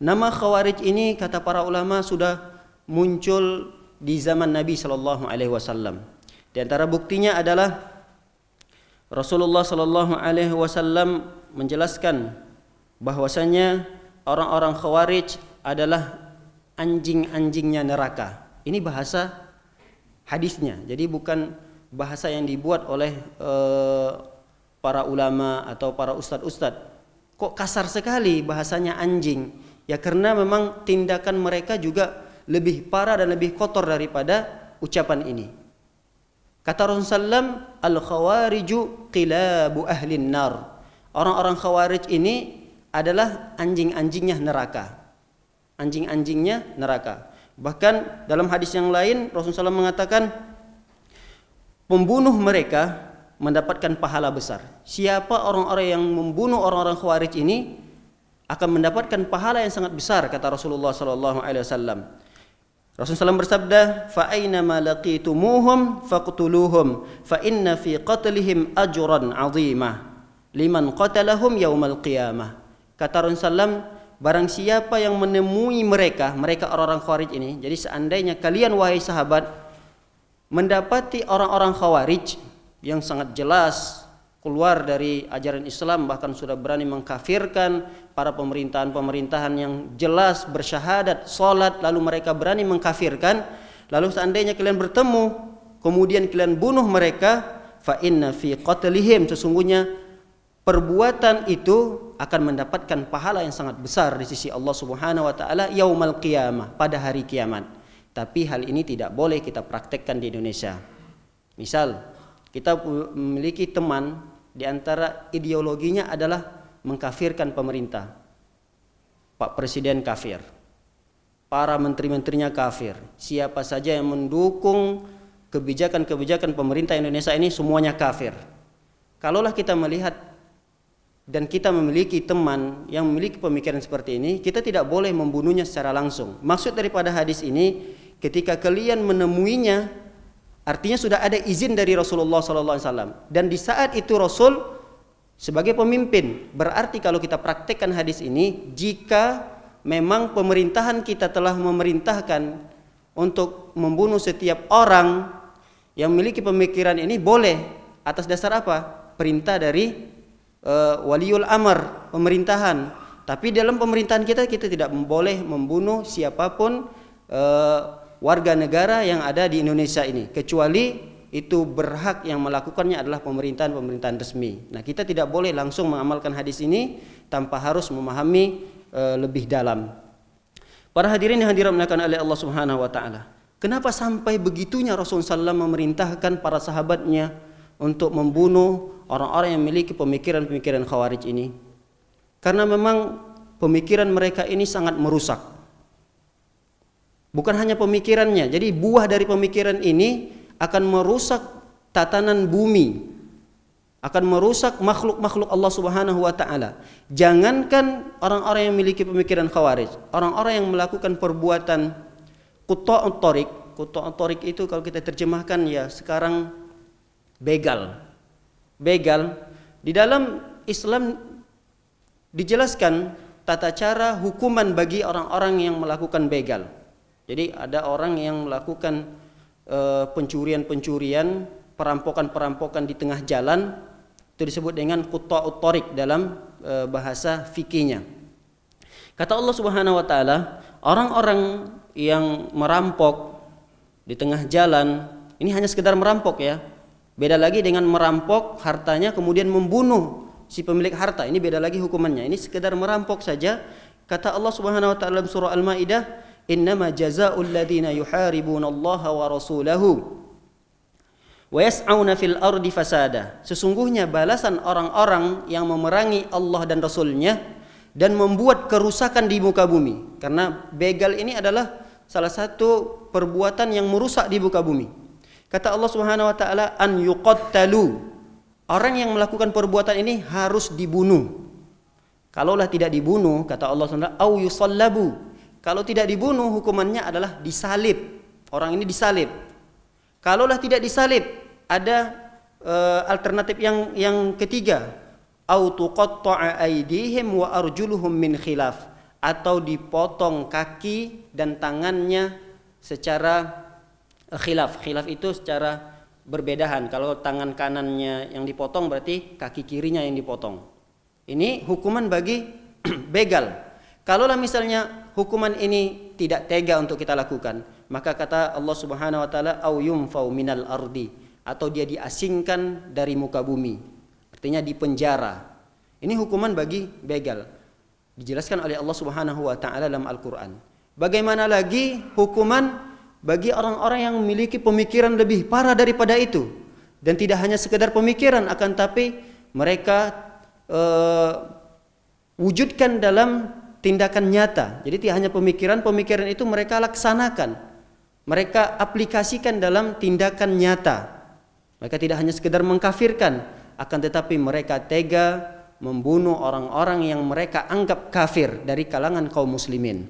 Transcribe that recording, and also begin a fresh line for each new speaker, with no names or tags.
Nama Khawarij ini kata para ulama sudah muncul di zaman Nabi Shallallahu Alaihi Wasallam. Di antara buktinya adalah Rasulullah Shallallahu Alaihi Wasallam menjelaskan bahwasanya orang-orang Khawarij adalah anjing-anjingnya neraka. Ini bahasa hadisnya. Jadi bukan bahasa yang dibuat oleh para ulama atau para ustadz-ustadz. Kok kasar sekali bahasanya anjing? Ya karena memang tindakan mereka juga lebih parah dan lebih kotor daripada ucapan ini. Kata Rasulullah, al-khawariju qilabu ahlin nar. Orang-orang Khawarij ini adalah anjing-anjingnya neraka. Anjing-anjingnya neraka. Bahkan dalam hadis yang lain Rasulullah SAW mengatakan pembunuh mereka mendapatkan pahala besar. Siapa orang-orang yang membunuh orang-orang Khawarij ini akan mendapatkan pahala yang sangat besar, kata Rasulullah SAW. Rasulullah SAW bersabda, fa aina ma laqitumuhum faqtuluhum fa inna fi qatlihim ajran 'azimah liman qatalahum yaumal qiyamah. Kata Rasulullah, barang siapa yang menemui mereka orang-orang Khawarij ini, jadi seandainya kalian wahai sahabat mendapati orang-orang Khawarij yang sangat jelas keluar dari ajaran Islam, bahkan sudah berani mengkafirkan para pemerintahan-pemerintahan yang jelas bersyahadat, salat, lalu mereka berani mengkafirkan, lalu seandainya kalian bertemu kemudian kalian bunuh mereka, fa inna fi qatlihim, sesungguhnya perbuatan itu akan mendapatkan pahala yang sangat besar di sisi Allah Subhanahu wa taala yaumal qiyamah, pada hari kiamat. Tapi hal ini tidak boleh kita praktekkan di Indonesia. Misal kita memiliki teman di antara ideologinya adalah mengkafirkan pemerintah. Pak Presiden kafir, para menteri-menterinya kafir, siapa saja yang mendukung kebijakan-kebijakan pemerintah Indonesia ini semuanya kafir. Kalaulah kita melihat dan kita memiliki teman yang memiliki pemikiran seperti ini, kita tidak boleh membunuhnya secara langsung. Maksud daripada hadis ini, ketika kalian menemuinya, artinya sudah ada izin dari Rasulullah SAW. Dan di saat itu Rasul sebagai pemimpin, berarti kalau kita praktekkan hadis ini, jika memang pemerintahan kita telah memerintahkan untuk membunuh setiap orang yang memiliki pemikiran ini, boleh. Atas dasar apa? Perintah dari waliul amr, pemerintahan. Tapi dalam pemerintahan kita tidak boleh membunuh siapapun warga negara yang ada di Indonesia ini, kecuali itu berhak yang melakukannya adalah pemerintahan-pemerintahan resmi. Nah, kita tidak boleh langsung mengamalkan hadis ini tanpa harus memahami lebih dalam. Para hadirin yang dimuliakan oleh Allah Subhanahu wa taala. Kenapa sampai begitunya Rasulullah SAW memerintahkan para sahabatnya untuk membunuh orang-orang yang memiliki pemikiran-pemikiran Khawarij ini? Karena memang pemikiran mereka ini sangat merusak. Bukan hanya pemikirannya, jadi buah dari pemikiran ini akan merusak tatanan bumi, akan merusak makhluk-makhluk Allah Subhanahu wa taala. Jangankan orang-orang yang memiliki pemikiran Khawarij, orang-orang yang melakukan perbuatan quta'ut thariq. Quta'ut thariq itu kalau kita terjemahkan ya sekarang begal. Begal di dalam Islam dijelaskan tata cara hukuman bagi orang-orang yang melakukan begal. Jadi ada orang yang melakukan pencurian-pencurian, perampokan-perampokan di tengah jalan, itu disebut dengan quta'ut thariq dalam bahasa fikihnya. Kata Allah Subhanahu wa taala, orang-orang yang merampok di tengah jalan, ini hanya sekedar merampok ya. Beda lagi dengan merampok hartanya kemudian membunuh si pemilik harta. Ini beda lagi hukumannya. Ini sekedar merampok saja. Kata Allah Subhanahu wa taala dalam surah Al-Maidah, innama jazaa'ul ladzina yuharibuna Allah wa rasulahu wa yas'auna fil ardi fasada. Sesungguhnya balasan orang-orang yang memerangi Allah dan Rasulnya dan membuat kerusakan di muka bumi. Karena begal ini adalah salah satu perbuatan yang merusak di muka bumi. Kata Allah Subhanahu wa taala, an yuqattalu. Orang yang melakukan perbuatan ini harus dibunuh. Kalaulah tidak dibunuh, kata Allah Subhanahu wa taala, au yusallabu. Kalau tidak dibunuh, hukumannya adalah disalib. Orang ini disalib. Kalaulah tidak disalib, ada alternatif yang ketiga, au tuqatta'a aydihim wa arjuluhum min khilaf, atau dipotong kaki dan tangannya secara khilaf. Khilaf itu secara berbedahan. Kalau tangan kanannya yang dipotong berarti kaki kirinya yang dipotong. Ini hukuman bagi begal. Kalaulah misalnya hukuman ini tidak tega untuk kita lakukan, maka kata Allah Subhanahu wa taala au yumfau minal ardi, atau dia diasingkan dari muka bumi. Artinya dipenjara. Ini hukuman bagi begal. Dijelaskan oleh Allah Subhanahu wa taala dalam Al-Qur'an. Bagaimana lagi hukuman bagi orang-orang yang memiliki pemikiran lebih parah daripada itu, dan tidak hanya sekedar pemikiran, akan tapi mereka wujudkan dalam tindakan nyata. Jadi tidak hanya pemikiran itu mereka laksanakan, mereka aplikasikan dalam tindakan nyata. Mereka tidak hanya sekedar mengkafirkan, akan tetapi mereka tega membunuh orang-orang yang mereka anggap kafir dari kalangan kaum muslimin.